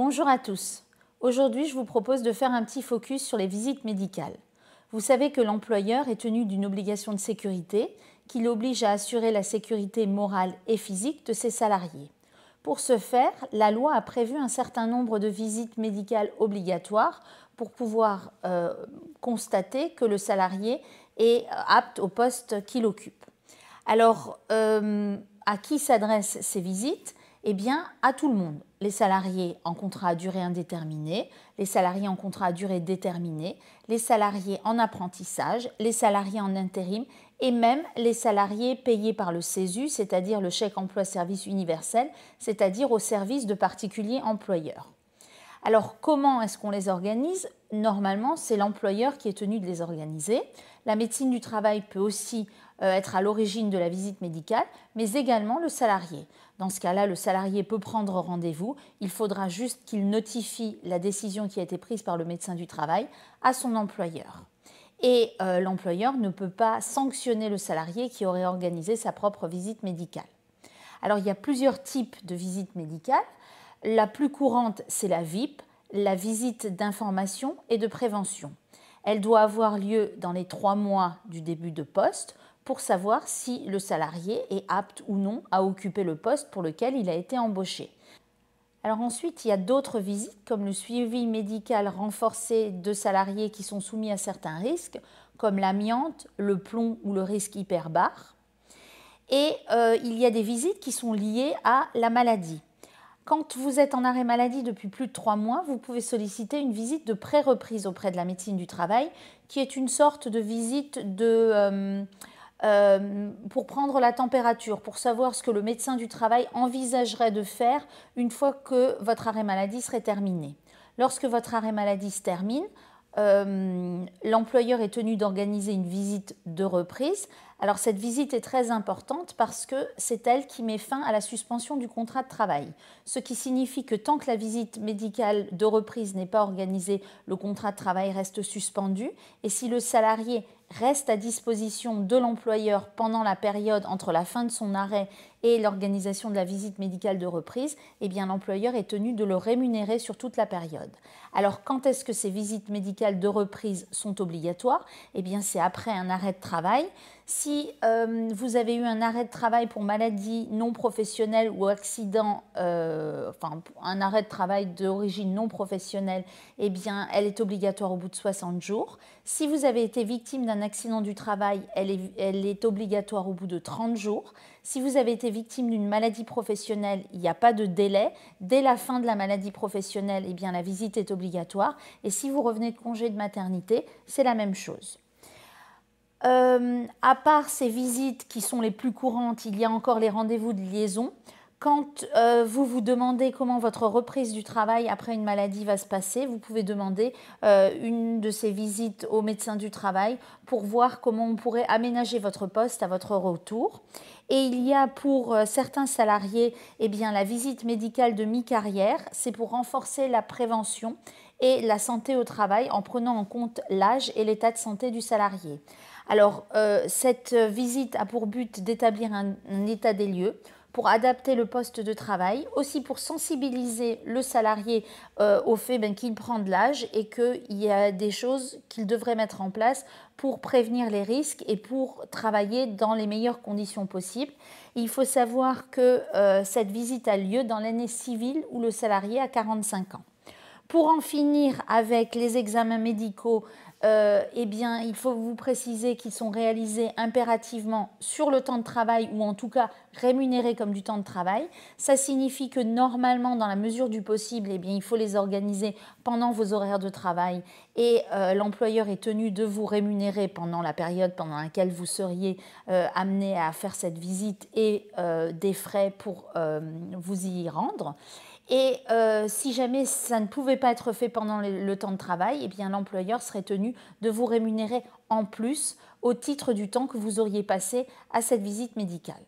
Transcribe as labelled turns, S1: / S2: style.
S1: Bonjour à tous. Aujourd'hui, je vous propose de faire un petit focus sur les visites médicales. Vous savez que l'employeur est tenu d'une obligation de sécurité qui l'oblige à assurer la sécurité morale et physique de ses salariés. Pour ce faire, la loi a prévu un certain nombre de visites médicales obligatoires pour pouvoir constater que le salarié est apte au poste qu'il occupe. Alors, à qui s'adressent ces visites? Eh bien, à tout le monde. Les salariés en contrat à durée indéterminée, les salariés en contrat à durée déterminée, les salariés en apprentissage, les salariés en intérim et même les salariés payés par le CESU, c'est-à-dire le chèque emploi-service universel, c'est-à-dire au service de particuliers employeurs. Alors, comment est-ce qu'on les organise? Normalement, c'est l'employeur qui est tenu de les organiser. La médecine du travail peut aussi être à l'origine de la visite médicale, mais également le salarié. Dans ce cas-là, le salarié peut prendre rendez-vous. Il faudra juste qu'il notifie la décision qui a été prise par le médecin du travail à son employeur. Et l'employeur ne peut pas sanctionner le salarié qui aurait organisé sa propre visite médicale. Alors, il y a plusieurs types de visites médicales. La plus courante, c'est la VIP, la visite d'information et de prévention. Elle doit avoir lieu dans les 3 mois du début de poste pour savoir si le salarié est apte ou non à occuper le poste pour lequel il a été embauché. Alors ensuite, il y a d'autres visites comme le suivi médical renforcé de salariés qui sont soumis à certains risques comme l'amiante, le plomb ou le risque hyperbare. Et il y a des visites qui sont liées à la maladie. Quand vous êtes en arrêt maladie depuis plus de 3 mois, vous pouvez solliciter une visite de pré-reprise auprès de la médecine du travail, qui est une sorte de visite pour prendre la température, pour savoir ce que le médecin du travail envisagerait de faire une fois que votre arrêt maladie serait terminé. Lorsque votre arrêt maladie se termine, l'employeur est tenu d'organiser une visite de reprise. Alors cette visite est très importante parce que c'est elle qui met fin à la suspension du contrat de travail. Ce qui signifie que tant que la visite médicale de reprise n'est pas organisée, le contrat de travail reste suspendu. Et si le salarié reste à disposition de l'employeur pendant la période entre la fin de son arrêt et l'organisation de la visite médicale de reprise, eh bien l'employeur est tenu de le rémunérer sur toute la période. Alors quand est-ce que ces visites médicales de reprise sont obligatoires? Eh bien c'est après un arrêt de travail. Si vous avez eu un arrêt de travail pour maladie non professionnelle ou accident, un arrêt de travail d'origine non professionnelle, eh bien elle est obligatoire au bout de 60 jours. Si vous avez été victime d'un accident du travail, elle est obligatoire au bout de 30 jours. Si vous avez été victime d'une maladie professionnelle, il n'y a pas de délai. Dès la fin de la maladie professionnelle, eh bien, la visite est obligatoire. Et si vous revenez de congé de maternité, c'est la même chose. À part ces visites qui sont les plus courantes, il y a encore les rendez-vous de liaison. Quand vous vous demandez comment votre reprise du travail après une maladie va se passer, vous pouvez demander une de ces visites au médecin du travail pour voir comment on pourrait aménager votre poste à votre retour. Et il y a pour certains salariés eh bien, la visite médicale de mi-carrière, c'est pour renforcer la prévention et la santé au travail en prenant en compte l'âge et l'état de santé du salarié. Alors, cette visite a pour but d'établir un état des lieux, pour adapter le poste de travail, aussi pour sensibiliser le salarié au fait qu'il prend de l'âge et qu'il y a des choses qu'il devrait mettre en place pour prévenir les risques et pour travailler dans les meilleures conditions possibles. Il faut savoir que cette visite a lieu dans l'année civile où le salarié a 45 ans. Pour en finir avec les examens médicaux, eh bien, il faut vous préciser qu'ils sont réalisés impérativement sur le temps de travail ou en tout cas rémunérés comme du temps de travail. Ça signifie que normalement, dans la mesure du possible, eh bien, il faut les organiser pendant vos horaires de travail et l'employeur est tenu de vous rémunérer pendant la période pendant laquelle vous seriez amené à faire cette visite et des frais pour vous y rendre. Et si jamais ça ne pouvait pas être fait pendant le temps de travail, eh bien l'employeur serait tenu de vous rémunérer en plus au titre du temps que vous auriez passé à cette visite médicale.